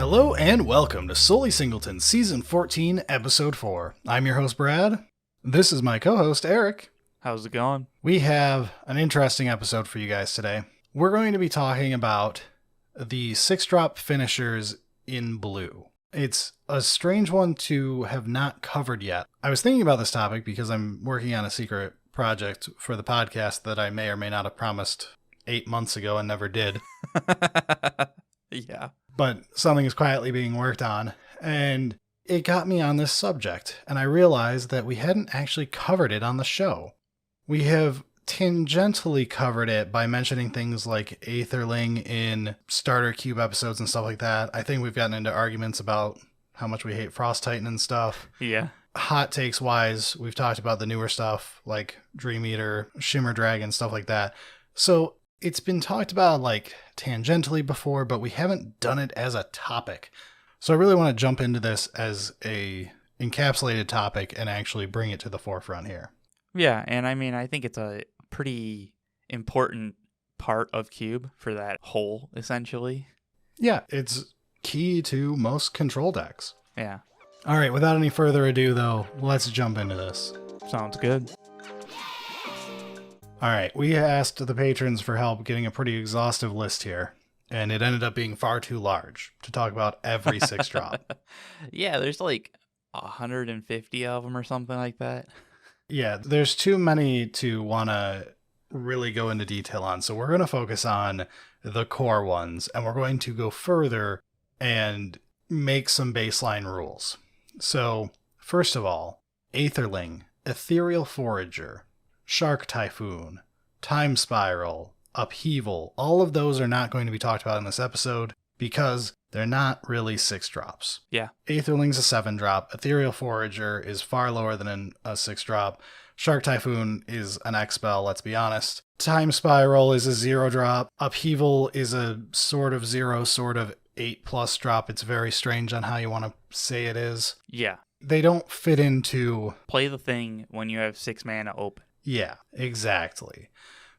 Hello and welcome to Solely Singleton Season 14, Episode 4. I'm your host, Brad. This is my co-host, Eric. How's it going? We have an interesting episode for you guys today. We're going to be talking about the 6-drop finishers in blue. It's a strange one to have not covered yet. I was thinking about this topic because I'm working on a secret project for the podcast that I may or may not have promised 8 months ago and never did. Yeah. But something is quietly being worked on, and it got me on this subject, and I realized that we hadn't actually covered it on the show. We have tangentially covered it by mentioning things like Aetherling in Starter Cube episodes and stuff like that. I think we've gotten into arguments about how much we hate Frost Titan and stuff. Yeah. Hot takes wise, we've talked about the newer stuff like Dream Eater, Shimmer Dragon, stuff like that. So it's been talked about like tangentially before, but we haven't done it as a topic. So I really want to jump into this as a encapsulated topic and actually bring it to the forefront here. Yeah, and I mean, I think it's a pretty important part of Cube for that whole, essentially. Yeah, it's key to most control decks. Yeah. All right, without any further ado, though, let's jump into this. Sounds good. All right, we asked the patrons for help getting a pretty exhaustive list here, and it ended up being far too large to talk about every 6-drop. Yeah, there's like 150 of them or something like that. Yeah, there's too many to want to really go into detail on, so we're going to focus on the core ones, and we're going to go further and make some baseline rules. So, first of all, Aetherling, Ethereal Forager, Shark Typhoon, Time Spiral, Upheaval, all of those are not going to be talked about in this episode because they're not really 6-drops. Yeah. Aetherling's a 7-drop, Ethereal Forager is far lower than a 6-drop, Shark Typhoon is an X-Spell, let's be honest. Time Spiral is a 0-drop, Upheaval is a sort of 0, sort of 8+ drop. It's very strange on how you want to say it is. Yeah. They don't fit into... Play the thing when you have 6 mana open. Yeah, exactly.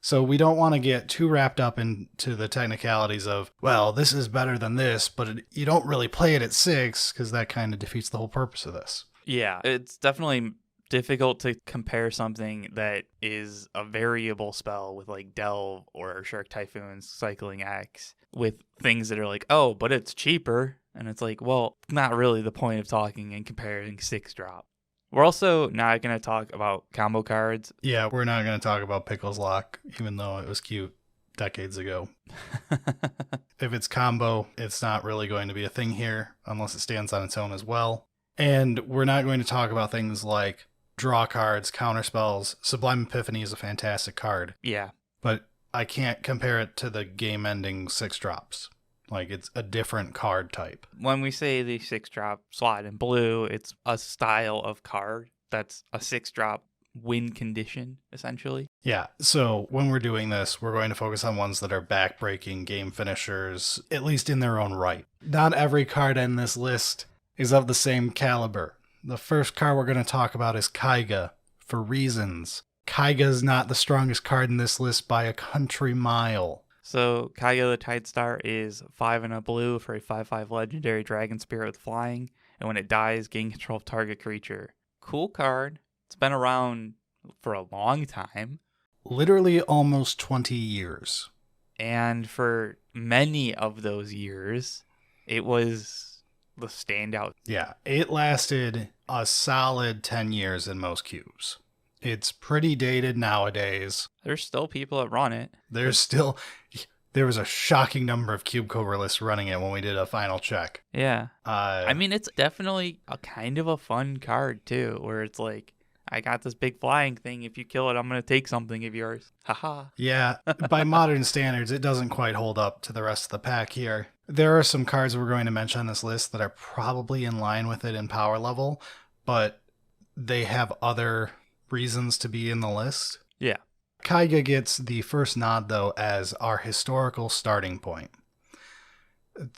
So we don't want to get too wrapped up into the technicalities of, well, this is better than this, but you don't really play it at 6 because that kind of defeats the whole purpose of this. Yeah, it's definitely difficult to compare something that is a variable spell with like Delve or Shark Typhoon's Cycling X with things that are like, oh, but it's cheaper. And it's like, well, not really the point of talking and comparing 6-drop. We're also not going to talk about combo cards. Yeah, we're not going to talk about Pickle's Lock, even though it was cute decades ago. If it's combo, it's not really going to be a thing here, unless it stands on its own as well. And we're not going to talk about things like draw cards, counterspells. Sublime Epiphany is a fantastic card. Yeah. But I can't compare it to the game-ending 6-drops. Like, it's a different card type. When we say the 6-drop slot in blue, it's a style of card that's a 6-drop win condition, essentially. Yeah, so when we're doing this, we're going to focus on ones that are back-breaking game finishers, at least in their own right. Not every card in this list is of the same caliber. The first card we're going to talk about is Keiga, for reasons. Keiga is not the strongest card in this list by a country mile. So, Keiga the Tidestar is 5 and a blue for a 5/5 legendary dragon spirit with flying, and when it dies, gain control of target creature. Cool card. It's been around for a long time. Literally almost 20 years. And for many of those years, it was the standout. Yeah, it lasted a solid 10 years in most cubes. It's pretty dated nowadays. There's still people that run it. There was a shocking number of Cube Cobra lists running it when we did a final check. Yeah. I mean, it's definitely a kind of a fun card, too, where it's like, I got this big flying thing. If you kill it, I'm going to take something of yours. Haha. Yeah, by modern standards, it doesn't quite hold up to the rest of the pack here. There are some cards we're going to mention on this list that are probably in line with it in power level, but they have other reasons to be in the list. Yeah. Keiga gets the first nod, though, as our historical starting point.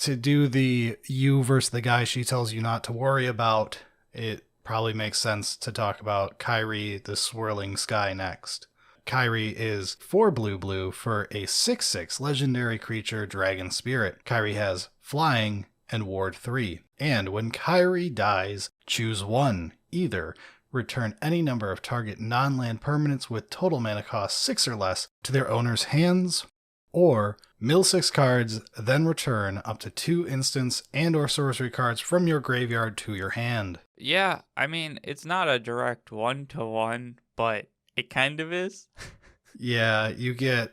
To do the you versus the guy she tells you not to worry about, it probably makes sense to talk about Kairi, the Swirling Sky, next. Kairi is 4 blue for a 6/6 legendary creature dragon spirit. Kairi has flying and Ward 3. And when Kairi dies, choose one. Either return any number of target non-land permanents with total mana cost 6 or less to their owner's hands, or mill 6 cards, then return up to 2 instants and or sorcery cards from your graveyard to your hand. Yeah, I mean, it's not a direct one-to-one, but it kind of is. Yeah, you get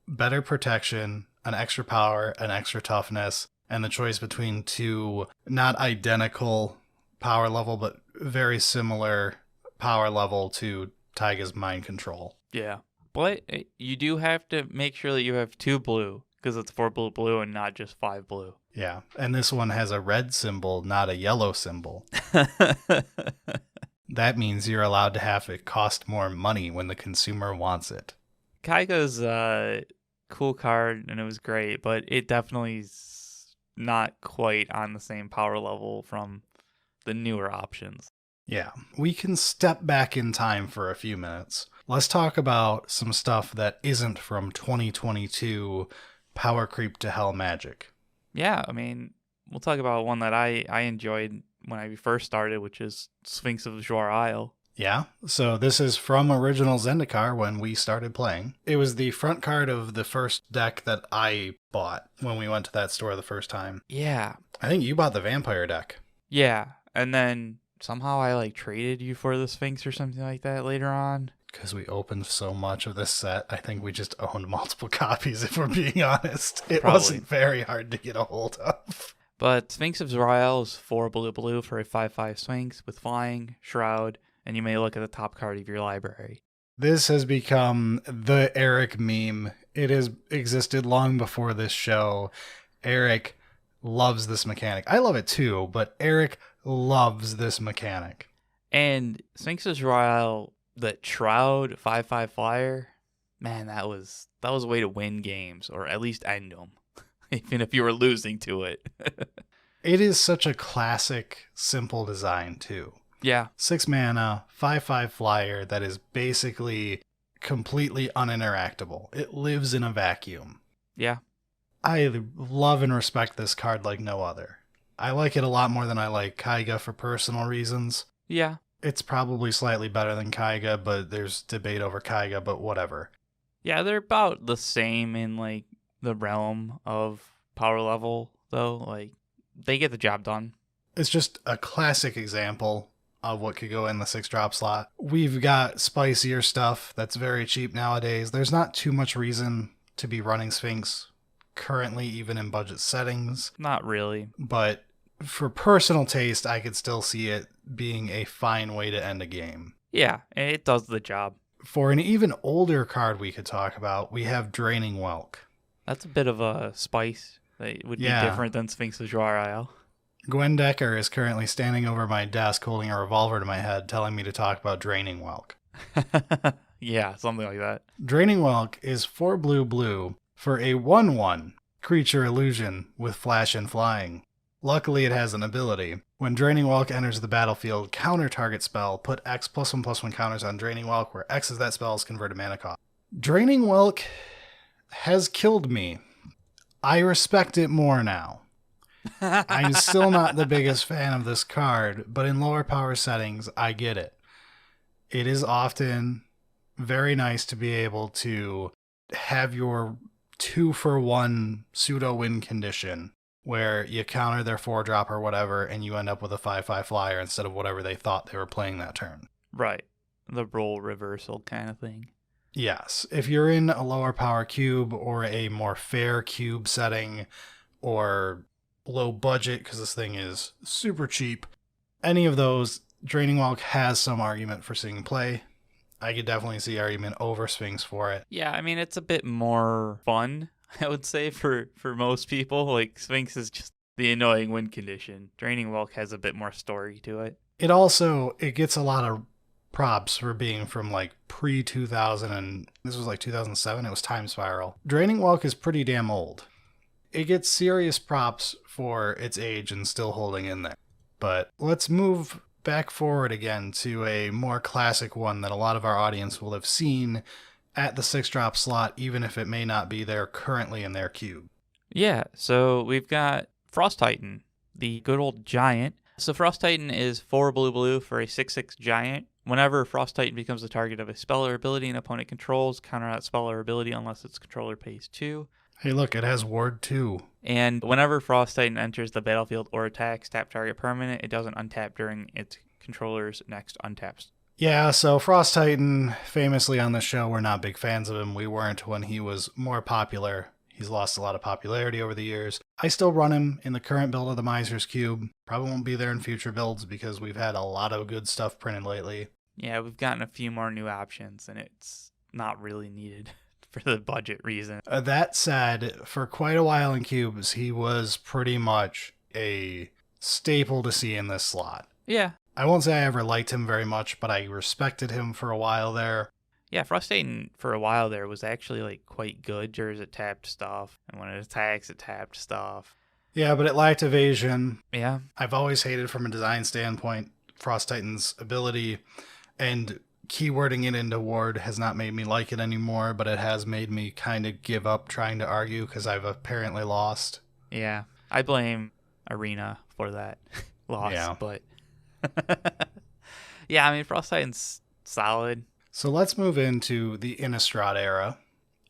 better protection, an extra power, an extra toughness, and the choice between two not identical power level, but very similar power level to Taiga's Mind Control. Yeah, but you do have to make sure that you have 2 blue, because it's 4 blue blue and not just 5 blue. Yeah, and this one has a red symbol, not a yellow symbol. That means you're allowed to have it cost more money when the consumer wants it. Keiga's a cool card, and it was great, but it definitely is not quite on the same power level from the newer options. Yeah, we can step back in time for a few minutes. Let's talk about some stuff that isn't from 2022 Power Creep to Hell Magic. Yeah, I mean, we'll talk about one that I enjoyed when I first started, which is Sphinx of Jwar Isle. Yeah, so this is from original Zendikar when we started playing. It was the front card of the first deck that I bought when we went to that store the first time. Yeah. I think you bought the vampire deck. Yeah, and then somehow I traded you for the Sphinx or something like that later on. Because we opened so much of this set, I think we just owned multiple copies, if we're being honest. It Probably. Wasn't very hard to get a hold of. But Sphinx of Jwar Isle is 4 blue blue for a 5/5 Sphinx with flying, shroud, and you may look at the top card of your library. This has become the Eric meme. It has existed long before this show. Eric loves this mechanic. I love it too, but Eric loves this mechanic. And Sphinx of Jwar Isle, that shroud 5/5 flyer, man, that was a way to win games, or at least end them, even if you were losing to it. It is such a classic, simple design too. Yeah. 6 mana, 5/5 flyer that is basically completely uninteractable. It lives in a vacuum. Yeah. I love and respect this card like no other. I like it a lot more than I like Keiga for personal reasons. Yeah. It's probably slightly better than Keiga, but there's debate over Keiga, but whatever. Yeah, they're about the same in the realm of power level, though. They get the job done. It's just a classic example of what could go in the 6-drop slot. We've got spicier stuff that's very cheap nowadays. There's not too much reason to be running Sphinx currently, even in budget settings. Not really. But for personal taste, I could still see it being a fine way to end a game. Yeah, it does the job. For an even older card we could talk about, we have Draining Whelk. That's a bit of a spice that would be different than Sphinx of Jwar Isle. Gwen Decker is currently standing over my desk holding a revolver to my head, telling me to talk about Draining Whelk. Yeah, something like that. Draining Whelk is 4 blue blue for a 1/1 creature illusion with flash and flying. Luckily, it has an ability. When Draining Whelk enters the battlefield, counter target spell, put X +1/+1 counters on Draining Whelk, where X is that spell's converted mana cost. Draining Whelk has killed me. I respect it more now. I'm still not the biggest fan of this card, but in lower power settings, I get it. It is often very nice to be able to have your 2-for-1 pseudo win condition where you counter their 4-drop or whatever and you end up with a 5/5 flyer instead of whatever they thought they were playing that turn. Right. The role reversal kind of thing. Yes. If you're in a lower power cube or a more fair cube setting or low budget because this thing is super cheap, any of those, Draining Whelk has some argument for seeing play. I could definitely see argument over Sphinx for it. Yeah, I mean, it's a bit more fun, I would say, for most people. Sphinx is just the annoying win condition. Draining Whelk has a bit more story to it. It gets a lot of props for being from pre-2000, and this was 2007. It was Time Spiral. Draining Whelk is pretty damn old. It gets serious props for its age and still holding in there. But let's move back forward again to a more classic one that a lot of our audience will have seen at the 6-drop slot, even if it may not be there currently in their cube. Yeah, so we've got Frost Titan. the good old giant. So Frost Titan is 4 blue for a 6/6 giant. Whenever Frost Titan becomes the target of a spell or ability an opponent controls, counter that spell or ability unless its controller pays 2. Hey, look, it has Ward 2. And whenever Frost Titan enters the battlefield or attacks tap target permanent, it doesn't untap during its controller's next untaps. Yeah, so Frost Titan, famously on the show, we're not big fans of him. We weren't when he was more popular. He's lost a lot of popularity over the years. I still run him in the current build of the Miser's Cube. Probably won't be there in future builds because we've had a lot of good stuff printed lately. Yeah, we've gotten a few more new options, and it's not really needed for the budget reason. That said, for quite a while in Cubes, he was pretty much a staple to see in this slot. Yeah. I won't say I ever liked him very much, but I respected him for a while there. Yeah, Frost Titan for a while there was actually like quite good. Jers it tapped stuff, and when it attacks, it tapped stuff. Yeah, but it lacked evasion. Yeah. I've always hated from a design standpoint Frost Titan's ability, and keywording it into Ward has not made me like it anymore, but it has made me kind of give up trying to argue because I've apparently lost. Yeah, I blame Arena for that loss, Yeah. but yeah, I mean, Frost Titan's solid. So let's move into the Innistrad era,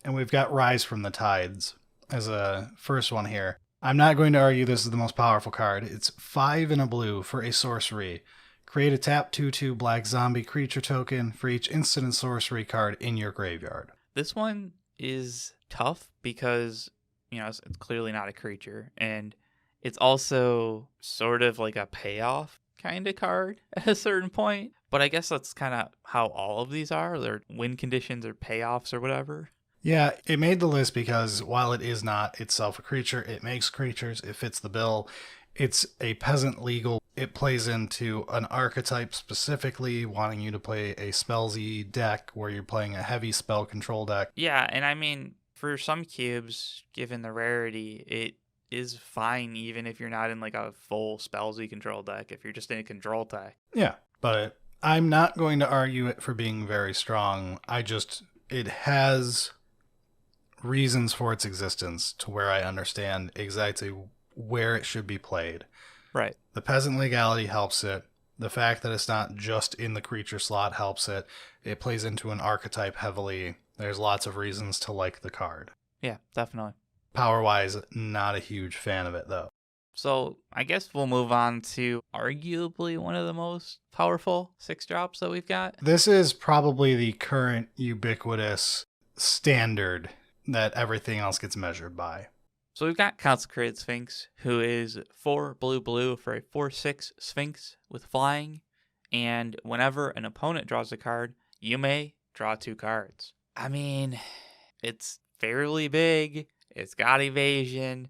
and we've got Rise from the Tides as a first one here. I'm not going to argue this is the most powerful card. It's 5 and a blue for a sorcery. Create a tap 2/2 black zombie creature token for each instant and sorcery card in your graveyard. This one is tough because, it's clearly not a creature, and it's also sort of like a payoff kind of card at a certain point. But I guess that's kind of how all of these are. They're win conditions or payoffs or whatever. Yeah, it made the list because while it is not itself a creature, it makes creatures, it fits the bill. It's a peasant legal. It plays into an archetype specifically, wanting you to play a spellsy deck where you're playing a heavy spell control deck. Yeah, and I mean, for some cubes, given the rarity, it is fine even if you're not in like a full spellsy control deck, if you're just in a control deck. Yeah, but I'm not going to argue it for being very strong. It has reasons for its existence to where I understand exactly where it should be played. Right. The peasant legality helps it. The fact that it's not just in the creature slot helps it. It plays into an archetype heavily. There's lots of reasons to like the card. Yeah, definitely. Power-wise, not a huge fan of it, though. So I guess we'll move on to arguably one of the most powerful 6-drops that we've got. This is probably the current ubiquitous standard that everything else gets measured by. So we've got Consecrated Sphinx, who is 4 blue for a 4/6 Sphinx with flying. And whenever an opponent draws a card, you may draw 2 cards. I mean, it's fairly big. It's got evasion.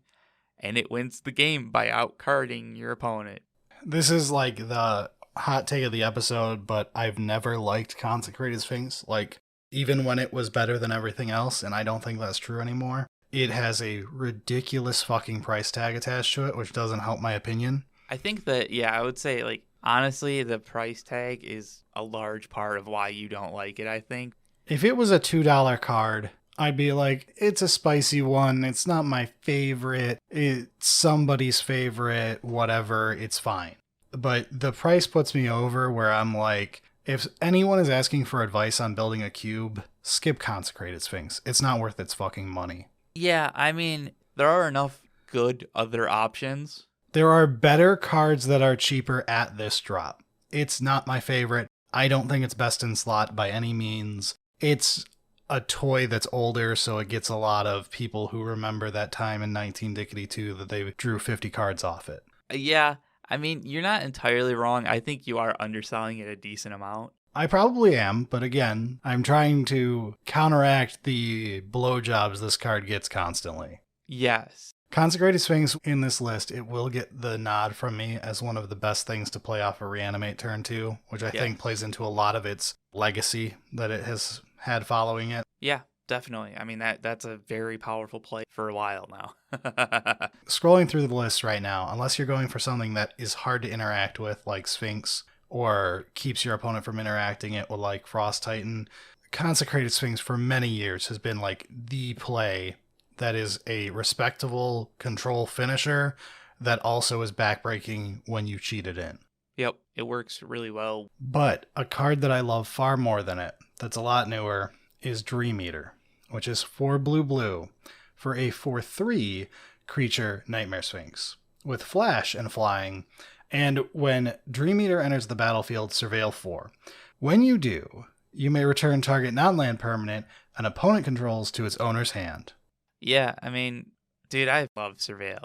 And it wins the game by outcarding your opponent. This is like the hot take of the episode, but I've never liked Consecrated Sphinx. Like, even when it was better than everything else, and I don't think that's true anymore. It has a ridiculous fucking price tag attached to it, which doesn't help my opinion. I think that, I would say, like, honestly, the price tag is a large part of why you don't like it, I think. If it was a $2 card, I'd be like, it's a spicy one. It's not my favorite. It's somebody's favorite, whatever. It's fine. But the price puts me over where I'm like, if anyone is asking for advice on building a cube, skip Consecrated Sphinx. It's not worth its fucking money. Yeah, I mean, there are enough good other options. There are better cards that are cheaper at this drop. It's not my favorite. I don't think it's best in slot by any means. It's a toy that's older, so it gets a lot of people who remember that time in 1992 that they drew 50 cards off it. Yeah, I mean, you're not entirely wrong. I think you are underselling it a decent amount. I probably am, but again, I'm trying to counteract the blowjobs this card gets constantly. Yes. Consecrated Sphinx in this list, it will get the nod from me as one of the best things to play off a Reanimate turn 2, which I think plays into a lot of its legacy that it has had following it. Yeah, definitely. I mean, that's a very powerful play for a while now. Scrolling through the list right now, unless you're going for something that is hard to interact with, like Sphinx, or keeps your opponent from interacting it with like Frost Titan, Consecrated Sphinx for many years has been like the play that is a respectable control finisher that also is backbreaking when you cheat it in. Yep, it works really well. But a card that I love far more than it, that's a lot newer, is Dream Eater, which is 4 blue for a 4/3 creature Nightmare Sphinx with flash and flying. And when Dream Eater enters the battlefield, surveil 4. When you do, you may return target non-land permanent an opponent controls to its owner's hand. Yeah, I mean, dude, I love Surveil.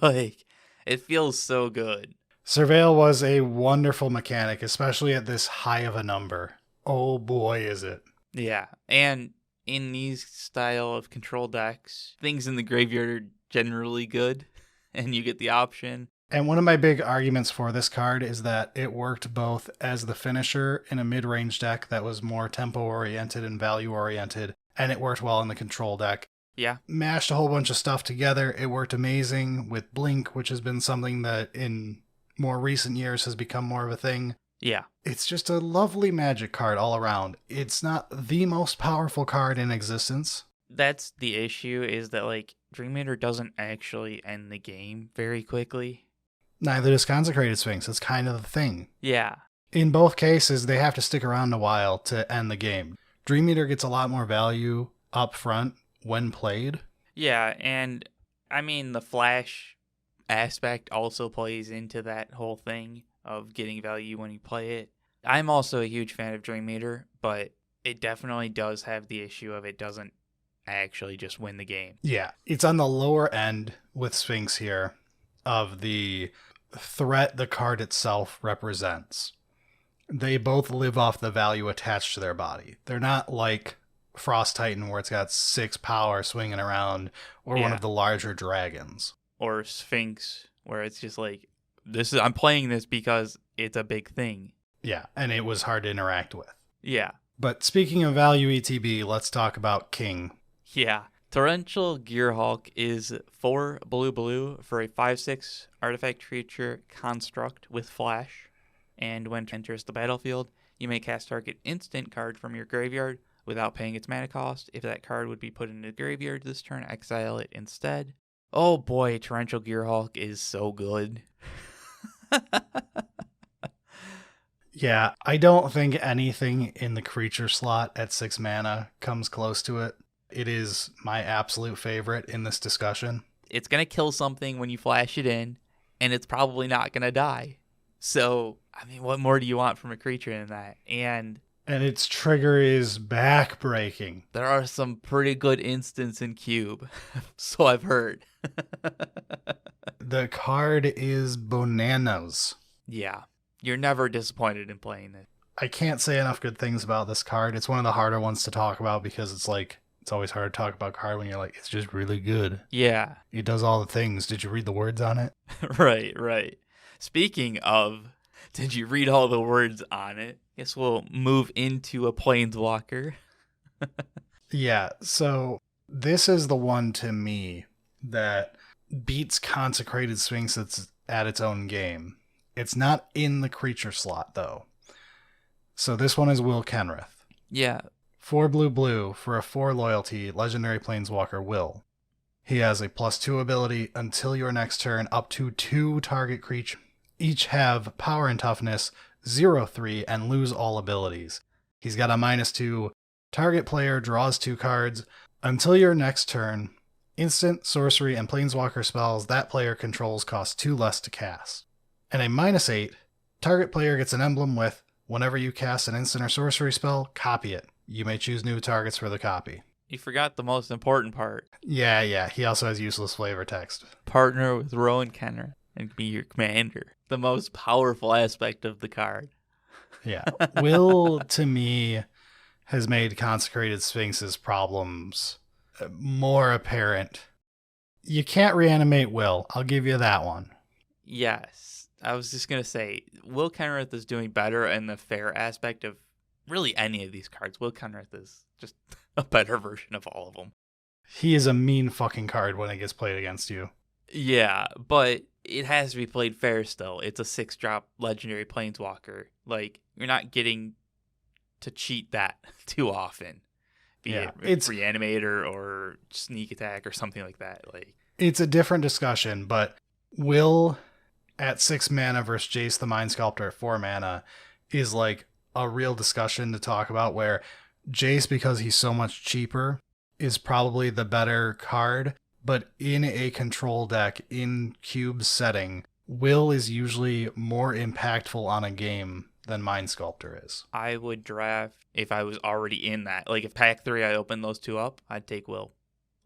Like, it feels so good. Surveil was a wonderful mechanic, especially at this high of a number. Oh boy, is it. Yeah, and in these style of control decks, things in the graveyard are generally good, and you get the option. And one of my big arguments for this card is that it worked both as the finisher in a mid-range deck that was more tempo-oriented and value-oriented, and it worked well in the control deck. Yeah. Mashed a whole bunch of stuff together. It worked amazing with Blink, which has been something that in more recent years has become more of a thing. Yeah. It's just a lovely Magic card all around. It's not the most powerful card in existence. That's the issue, is that, like, Dream Eater doesn't actually end the game very quickly. Neither does Consecrated Sphinx. It's kind of the thing. Yeah. In both cases, they have to stick around a while to end the game. Dream Eater gets a lot more value up front when played. Yeah, and I mean, the flash aspect also plays into that whole thing of getting value when you play it. I'm also a huge fan of Dream Eater, but it definitely does have the issue of it doesn't actually just win the game. Yeah, it's on the lower end with Sphinx here of the threat the card itself represents. They both live off the value attached to their body. They're not like Frost Titan where it's got 6 power swinging around, or one of the larger dragons. Or Sphinx where it's just like, I'm playing this because it's a big thing. Yeah, and it was hard to interact with. Yeah. But speaking of value ETB, let's talk about King. Yeah. Torrential Gearhulk is 4 blue for a 5/6 artifact creature construct with flash. And when it enters the battlefield, you may cast target instant card from your graveyard without paying its mana cost. If that card would be put into the graveyard this turn, exile it instead. Oh boy, Torrential Gearhulk is so good. Yeah, I don't think anything in the creature slot at 6 mana comes close to it. It is my absolute favorite in this discussion. It's going to kill something when you flash it in, and it's probably not going to die. So, I mean, what more do you want from a creature than that? And its trigger is backbreaking. There are some pretty good instants in Cube, so I've heard. The card is bananas. Yeah, you're never disappointed in playing it. I can't say enough good things about this card. It's one of the harder ones to talk about because it's always hard to talk about a card when you're like, it's just really good. Yeah. It does all the things. Did you read the words on it? Right. Speaking of, did you read all the words on it? Guess we'll move into a Planeswalker. Yeah, so this is the one to me that beats Consecrated Sphinx at its own game. It's not in the creature slot, though. So this one is Will Kenrith. Yeah. 4 blue for a 4 loyalty legendary planeswalker Will. He has a +2 ability until your next turn. Up to 2 target creatures each have power and toughness 0/3 and lose all abilities. He's got a -2. Target player draws 2 cards. Until your next turn, instant, sorcery, and planeswalker spells that player controls cost 2 less to cast. And a -8. Target player gets an emblem with, whenever you cast an instant or sorcery spell, copy it. You may choose new targets for the copy. You forgot the most important part. Yeah. He also has useless flavor text. Partner with Rowan Kenner and be your commander. The most powerful aspect of the card. Yeah. Will, to me, has made Consecrated Sphinx's problems more apparent. You can't reanimate Will. I'll give you that one. Yes. I was just going to say, Will Kenrith is doing better in the fair aspect of really any of these cards. Will Kenrith is just a better version of all of them. He is a mean fucking card when it gets played against you. Yeah, but it has to be played fair still. It's a 6-drop legendary planeswalker. Like, you're not getting to cheat that too often. Be it Reanimator or Sneak Attack or something like that. Like, it's a different discussion, but Will at 6 mana versus Jace the Mind Sculptor at 4 mana is like a real discussion to talk about, where Jace, because he's so much cheaper, is probably the better card, but in a control deck in cube setting, Will is usually more impactful on a game than Mind Sculptor is. I would draft if I was already in that. Like if pack 3 I opened those two up, I'd take Will.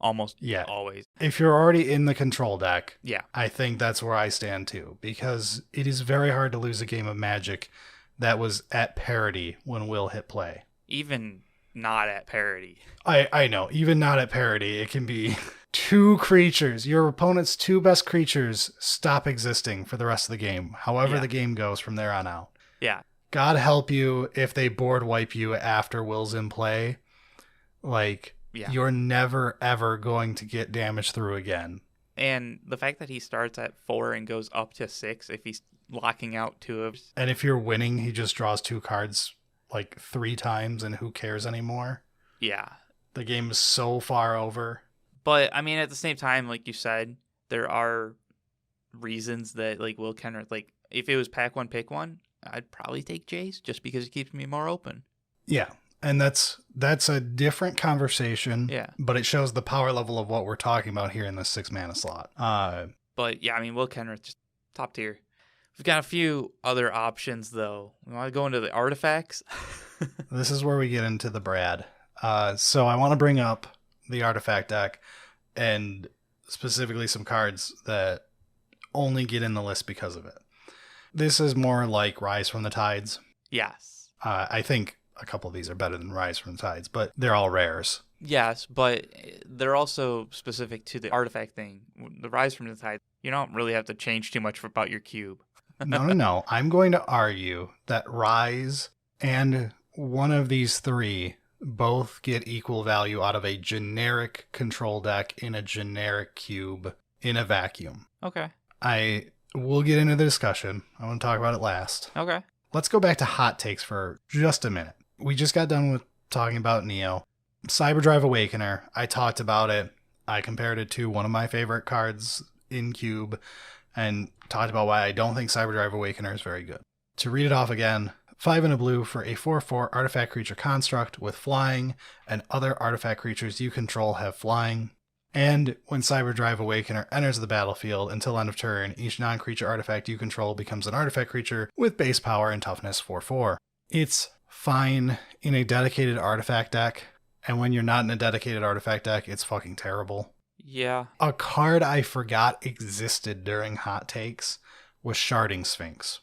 Almost always. If you're already in the control deck, yeah, I think that's where I stand too, because it is very hard to lose a game of Magic that was at parity when Will hit play. Even not at parity. I know, even not at parity, it can be 2 creatures. Your opponent's 2 best creatures stop existing for the rest of the game, however the game goes from there on out. Yeah. God help you if they board wipe you after Will's in play. Like, you're never, ever going to get damage through again. And the fact that he starts at 4 and goes up to 6 if he's locking out 2 of... And if you're winning, he just draws 2 cards like 3 times, and who cares anymore? Yeah. The game is so far over. But, I mean, at the same time, like you said, there are reasons that, like, Will Kenrith, like, if it was pack 1, pick 1, I'd probably take Jace just because it keeps me more open. Yeah. And that's a different conversation. Yeah. But it shows the power level of what we're talking about here in this 6 mana slot. But yeah, I mean, Will Kenrith, just top tier. We've got a few other options though. We want to go into the artifacts. This is where we get into the Brad. So I want to bring up the artifact deck, and specifically some cards that only get in the list because of it. This is more like Rise from the Tides. Yes. I think a couple of these are better than Rise from the Tides, but they're all rares. Yes, but they're also specific to the artifact thing. The Rise from the Tide, you don't really have to change too much about your cube. No. I'm going to argue that Rise and one of these 3 both get equal value out of a generic control deck in a generic cube in a vacuum. Okay. We'll get into the discussion. I want to talk about it last. Okay. Let's go back to hot takes for just a minute. We just got done with talking about Neo. Cyberdrive Awakener, I talked about it. I compared it to one of my favorite cards in Cube and talked about why I don't think Cyberdrive Awakener is very good. To read it off again, 5 and a blue for a 4/4 artifact creature construct with flying, and other artifact creatures you control have flying. And when Cyberdrive Awakener enters the battlefield until end of turn, each non-creature artifact you control becomes an artifact creature with base power and toughness 4/4. It's fine in a dedicated artifact deck, and when you're not in a dedicated artifact deck, it's fucking terrible. Yeah. A card I forgot existed during hot takes was Sharding Sphinx.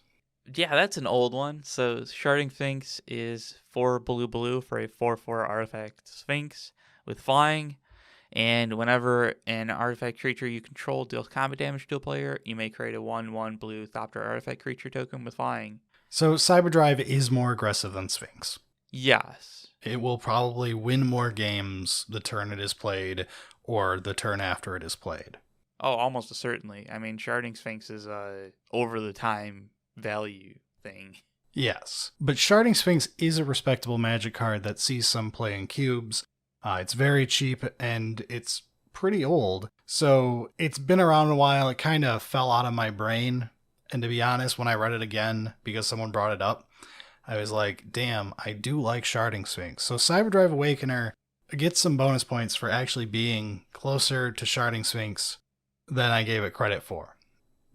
Yeah, that's an old one. So Sharding Sphinx is 4 blue for a 4/4 artifact Sphinx with flying. And whenever an artifact creature you control deals combat damage to a player, you may create a 1/1 blue Thopter artifact creature token with flying. So Cyberdrive is more aggressive than Sphinx. Yes. It will probably win more games the turn it is played or the turn after it is played. Oh, almost certainly. I mean, Sharding Sphinx is a over-the-time value thing. Yes. But Sharding Sphinx is a respectable Magic card that sees some play in cubes. It's very cheap, and it's pretty old. So it's been around a while. It kind of fell out of my brain. And to be honest, when I read it again, because someone brought it up, I was like, damn, I do like Sharding Sphinx. So Cyberdrive Awakener gets some bonus points for actually being closer to Sharding Sphinx than I gave it credit for.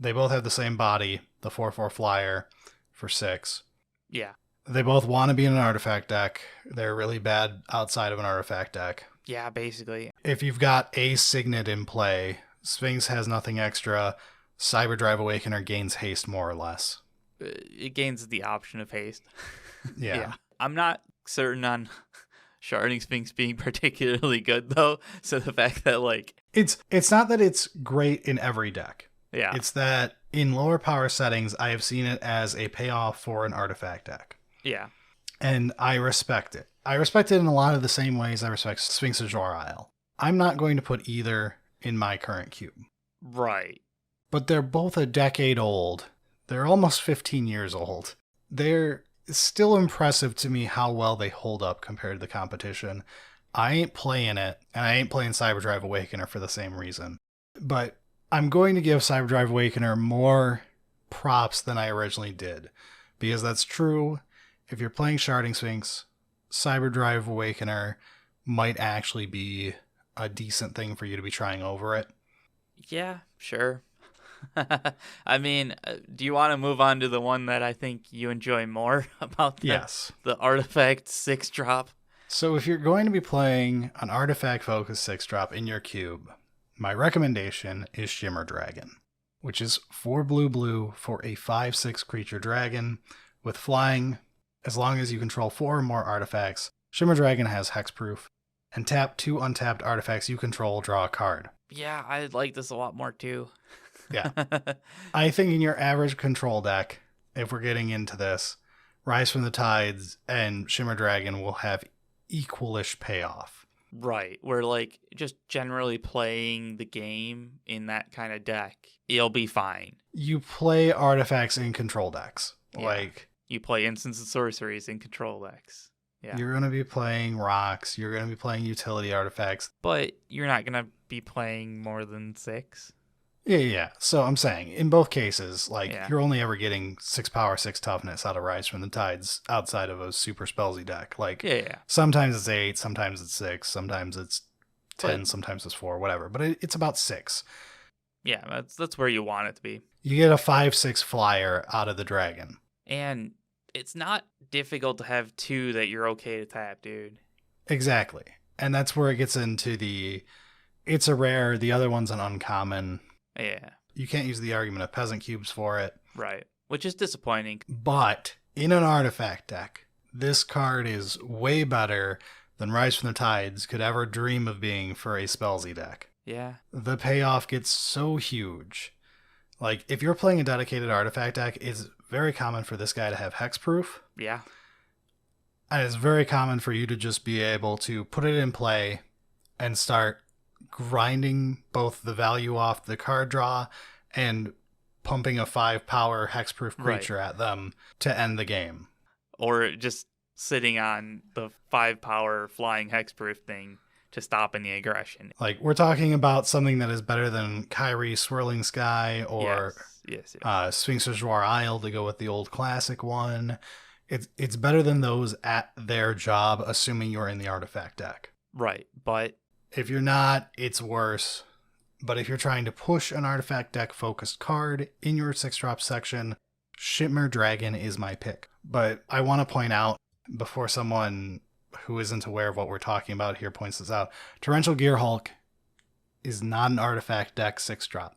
They both have the same body, the 4/4 flyer for 6. Yeah. They both want to be in an artifact deck. They're really bad outside of an artifact deck. Yeah, basically. If you've got a Signet in play, Sphinx has nothing extra. Cyberdrive Awakener gains haste more or less. It gains the option of haste. Yeah. I'm not certain on Sharding Sphinx being particularly good, though. So the fact that, like... It's not that it's great in every deck. Yeah. It's that in lower power settings, I have seen it as a payoff for an artifact deck. Yeah. And I respect it. I respect it in a lot of the same ways I respect Sphinx of Jwar Isle. I'm not going to put either in my current cube. Right. But they're both a decade old. They're almost 15 years old. They're still impressive to me how well they hold up compared to the competition. I ain't playing it, and I ain't playing Cyberdrive Awakener for the same reason. But I'm going to give Cyberdrive Awakener more props than I originally did. Because that's true. If you're playing Sharding Sphinx, Cyberdrive Awakener might actually be a decent thing for you to be trying over it. Yeah, sure. I mean, do you want to move on to the one that I think you enjoy more about Yes. the artifact 6-drop? So if you're going to be playing an artifact-focused 6-drop in your cube, my recommendation is Shimmer Dragon, which is 4 blue for a 5/6 creature dragon with flying. As long as you control 4 or more artifacts, Shimmer Dragon has hexproof, and tap 2 untapped artifacts you control, draw a card. Yeah, I like this a lot more too. Yeah. I think in your average control deck, if we're getting into this, Rise from the Tides and Shimmer Dragon will have equalish payoff. Right. We're like just generally playing the game in that kind of deck. It'll be fine. You play artifacts in control decks. Yeah. Like, you play instants and sorceries in control decks. Yeah. you're going to be playing rocks. You're going to be playing utility artifacts. But you're not going to be playing more than 6. Yeah. So I'm saying, in both cases, like, Yeah. you're only ever getting 6 power, 6 toughness out of Rise from the Tides outside of a super spellsy deck. Like, Yeah. sometimes it's 8, sometimes it's 6, sometimes it's 10, But- sometimes it's 4, whatever. But it's about 6. Yeah, that's where you want it to be. You get a 5/6 flyer out of the dragon. And it's not difficult to have 2 that you're okay to tap, dude. Exactly. And that's where it gets into it's a rare, the other one's an uncommon. Yeah, You can't use the argument of peasant cubes for it. right. Which is disappointing. But in an artifact deck, this card is way better than Rise from the Tides could ever dream of being for a spellsy deck. Yeah. The payoff gets so huge. Like, if you're playing a dedicated artifact deck, it's very common for this guy to have hexproof. Yeah. And it's very common for you to just be able to put it in play and start grinding both the value off the card draw and pumping a 5 power hexproof creature at them to end the game. Or just sitting on the 5 power flying hexproof thing to stop any aggression. Like, we're talking about something that is better than Kairi Swirling Sky or Yes. Sphinx or Jwar Isle to go with the old classic one. It's better than those at their job, assuming you're in the artifact deck. Right. But If you're not, it's worse. But if you're trying to push an artifact deck focused card in your 6-drop section, Shimmer Dragon is my pick. But I want to point out, before someone who isn't aware of what we're talking about here points this out, Torrential Gearhulk is not an artifact deck 6-drop.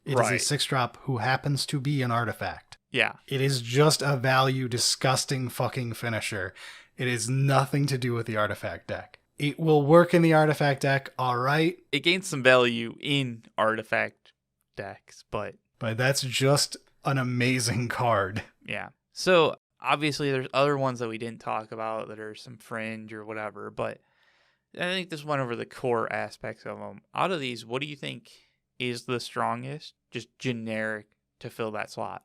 It is a 6-drop who happens to be an artifact. yeah. It is just a value disgusting fucking finisher. It is nothing to do with the artifact deck. It will work in the artifact deck, all right, It gains some value in artifact decks, but that's just an amazing card. yeah. So obviously there's other ones that we didn't talk about that are some fringe or whatever, but I think this went over the core aspects of them. Out of these, what do you think is the strongest, just generic, to fill that slot?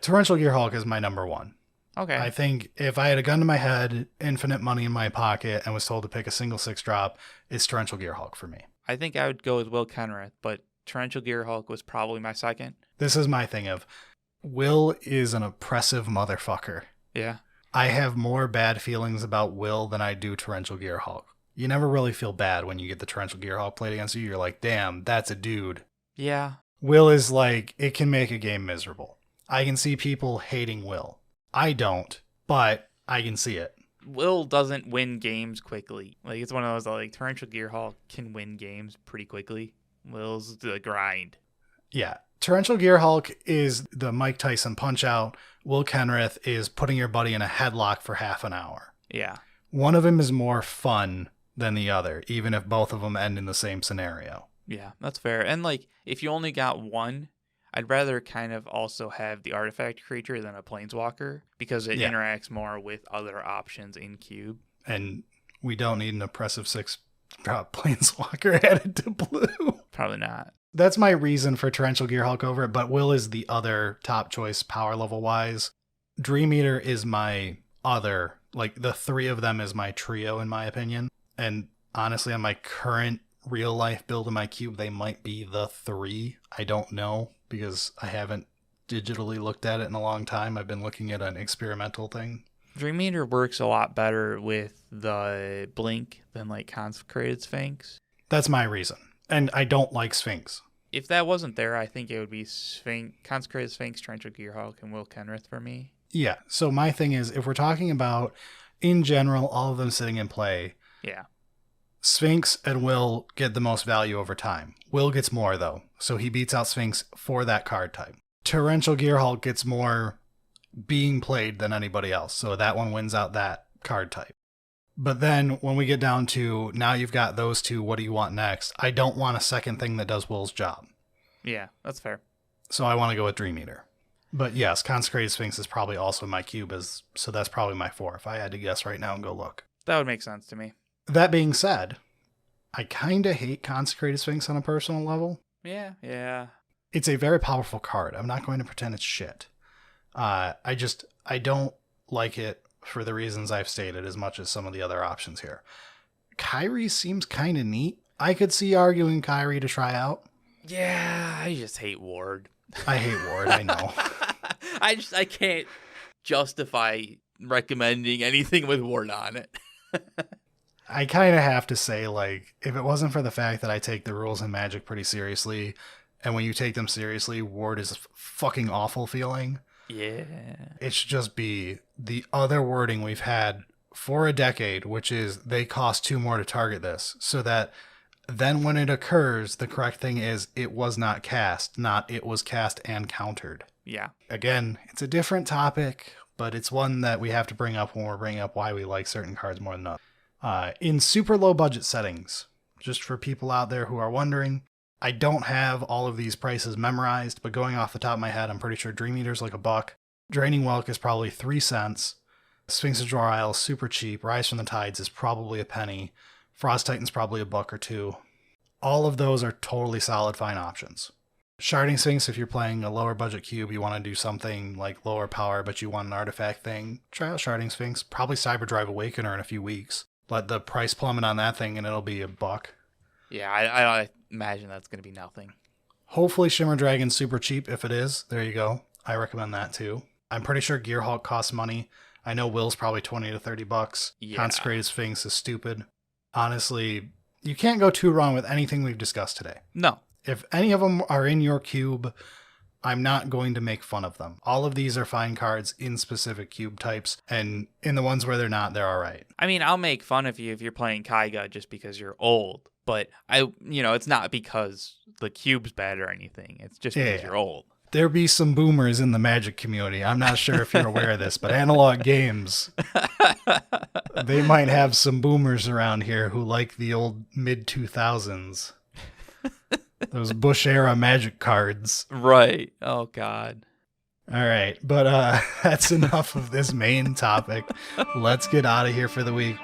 Torrential Gearhulk is my number one. Okay. I think if I had a gun to my head, infinite money in my pocket, and was told to pick a single 6-drop, it's Torrential Gearhulk for me. I think I would go with Will Kenrith, but Torrential Gearhulk was probably my second. This is my thing of, Will is an oppressive motherfucker. Yeah. I have more bad feelings about Will than I do Torrential Gearhulk. You never really feel bad when you get the Torrential Gearhulk played against you. You're like, damn, that's a dude. Yeah. Will is like, it can make a game miserable. I can see people hating Will. I don't, but I can see it. Will doesn't win games quickly. Like, it's one of those that, like, Torrential Gearhulk can win games pretty quickly. Will's the grind. Yeah. Torrential Gearhulk is the Mike Tyson punch-out. Will Kenrith is putting your buddy in a headlock for half an hour. Yeah. One of them is more fun than the other, even if both of them end in the same scenario. Yeah, that's fair. And, like, if you only got one, I'd rather kind of also have the artifact creature than a planeswalker because it interacts more with other options in cube. And we don't need an oppressive 6-drop planeswalker added to blue. Probably not. That's my reason for Torrential Gearhulk over it, but Will is the other top choice power level wise. Dream Eater is my other, like the 3 of them is my trio in my opinion. And honestly, on my current real life build in my cube, they might be the 3. I don't know because I haven't digitally looked at it in a long time. I've been looking at an experimental thing. Dream Eater works a lot better with the blink than like Consecrated Sphinx. That's my reason. And I don't like Sphinx. If that wasn't there, I think it would be Consecrated Sphinx, Torrential Gearhulk, and Whelk Kenrith for me. Yeah. So my thing is, if we're talking about, in general, all of them sitting in play, Yeah. Sphinx and Will get the most value over time. Will gets more, though. So he beats out Sphinx for that card type. Torrential Gearhulk gets more being played than anybody else. So that one wins out that card type. But then when we get down to, now you've got those two, what do you want next? I don't want a second thing that does Will's job. Yeah, that's fair. So I want to go with Dream Eater. But yes, Consecrated Sphinx is probably also my cube, so that's probably my 4 if I had to guess right now and go look. That would make sense to me. That being said, I kind of hate Consecrated Sphinx on a personal level. Yeah. It's a very powerful card. I'm not going to pretend it's shit. I don't like it for the reasons I've stated as much as some of the other options here. Kairi seems kind of neat. I could see arguing Kairi to try out. Yeah, I just hate Ward. I hate Ward, I know. I can't justify recommending anything with Ward on it. I kind of have to say, like, if it wasn't for the fact that I take the rules in Magic pretty seriously, and when you take them seriously, Ward is a fucking awful feeling. Yeah. It should just be the other wording we've had for a decade, which is they cost 2 more to target this, so that then when it occurs, the correct thing is it was not cast, not it was cast and countered. Yeah. Again, it's a different topic, but it's one that we have to bring up when we're bringing up why we like certain cards more than others. In super low budget settings, just for people out there who are wondering, I don't have all of these prices memorized, but going off the top of my head, I'm pretty sure Dream Eater's like $1. Draining Whelk is probably 3 cents. Sphinx of Jwar Isle is super cheap. Rise from the Tides is probably a penny. Frost Titan's probably $1 or $2. All of those are totally solid, fine options. Sharding Sphinx, if you're playing a lower budget cube, you want to do something like lower power, but you want an artifact thing, try out Sharding Sphinx. Probably Cyberdrive Awakener in a few weeks. Let the price plummet on that thing and it'll be $1. Yeah, I imagine that's going to be nothing. Hopefully Shimmer Dragon's super cheap. If it is, there you go. I recommend that too. I'm pretty sure Gearhulk costs money. I know Will's probably $20 to $30. Yeah. Consecrated Sphinx is stupid. Honestly, you can't go too wrong with anything we've discussed today. No. If any of them are in your cube, I'm not going to make fun of them. All of these are fine cards in specific cube types, and in the ones where they're not, they're all right. I mean, I'll make fun of you if you're playing Keiga just because you're old, but it's not because the cube's bad or anything. It's just because you're old. There be some boomers in the Magic community. I'm not sure if you're aware of this, but Analog Games, they might have some boomers around here who like the old mid-2000s. Those Bush era Magic cards. Right. Oh, God. All right. But that's enough of this main topic. Let's get out of here for the week.